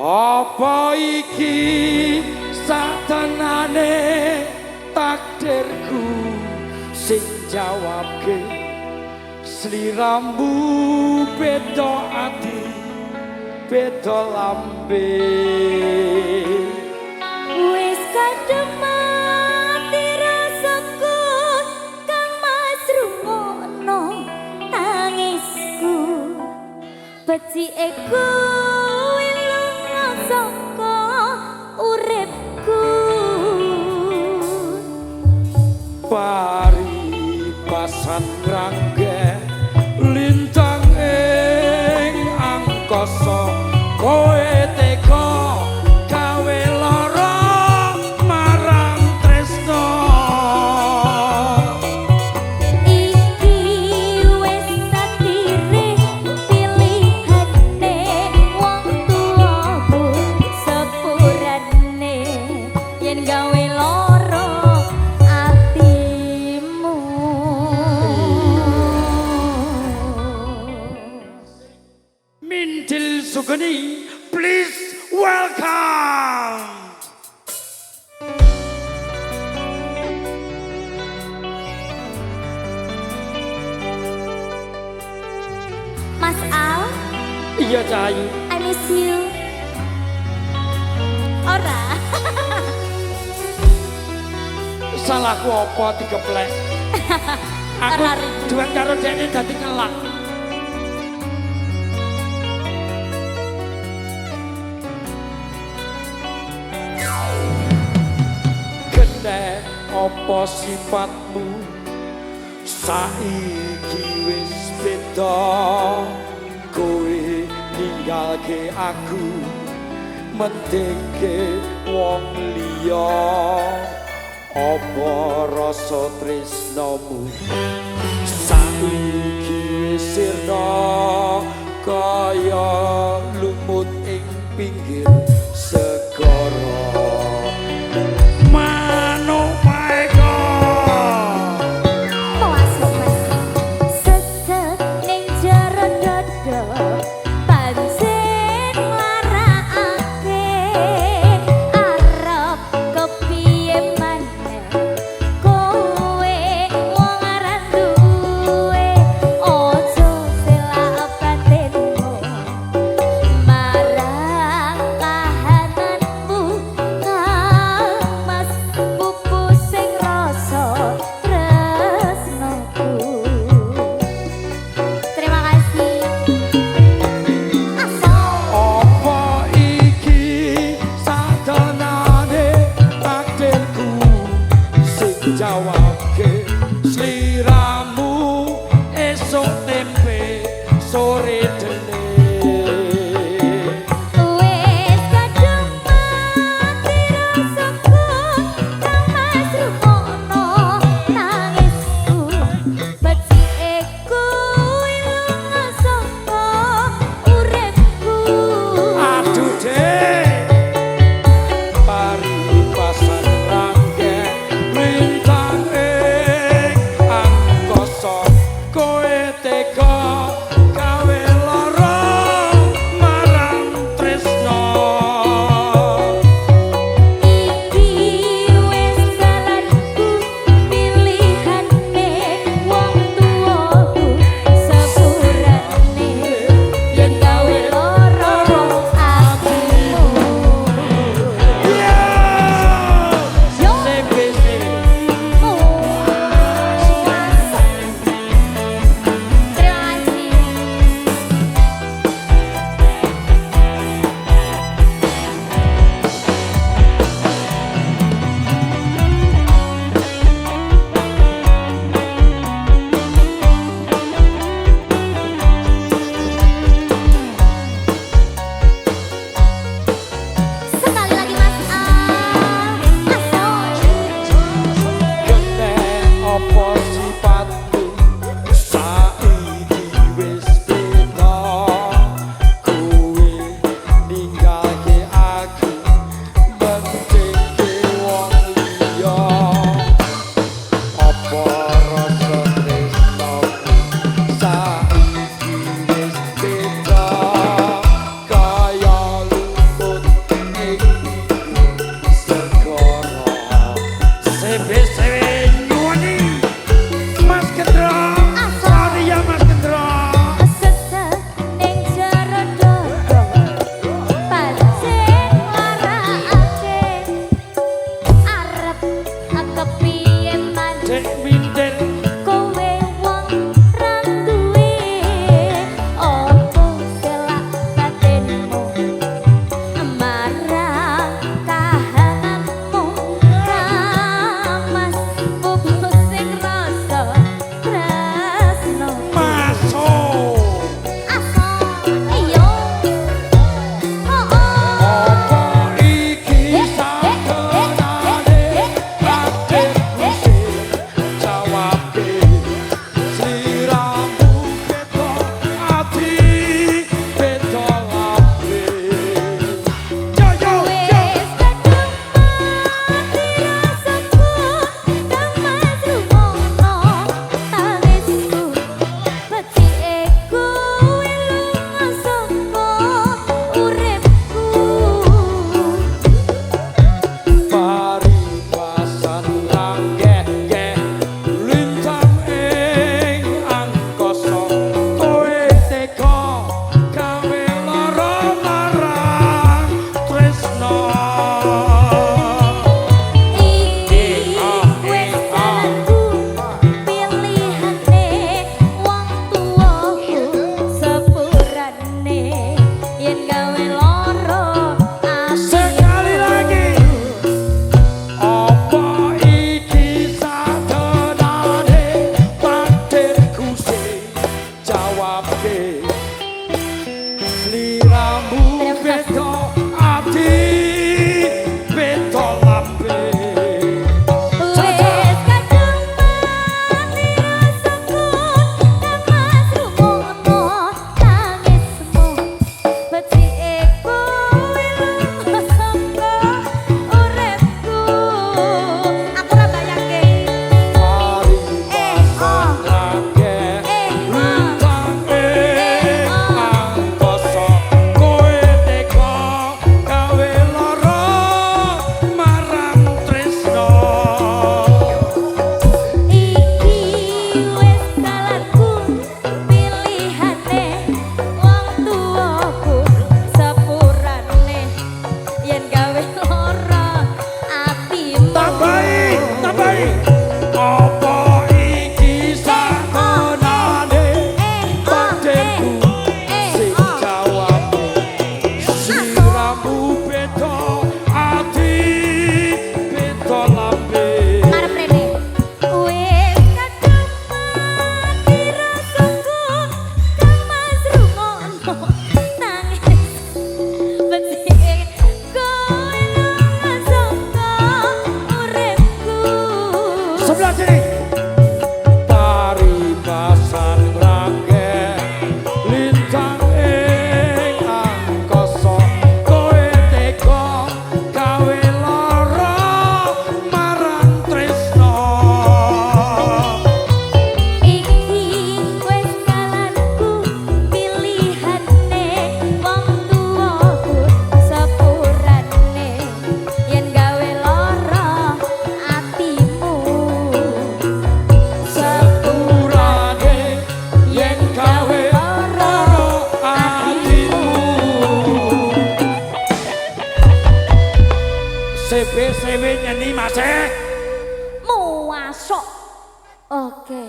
Apa iki satenane takdirku sing jawabke sliramu beda ati beda lambe wis kadung mati rasaku kang masrungono tangisku becike saka uripku paribasan rangge lintang ing angkasa kowe teka gawe lara marang tresno iki wis takdire pilihane wong tuaku sepurane yen gawe lara atimu Mintil Sugeni, please welcome. Mas Al, Iya Cahayu. I miss you. Ora. Salahku apa digeplek? Aku Ora ribu. duwe karo dekne dadi ngelak. Kene apa sifatmu saiki wis beda kowe ninggalke aku mendeke wong liya apa rasa tresnamu saiki wis sirna kaya lumut ing pinggir segara manuk maeka Masuk sesek ning jero dodo pancen larakake arep kepiye maneh kowe wong aran duwe ojo selak batinmu marang CB nyanyi Mas. Muasok. Oke.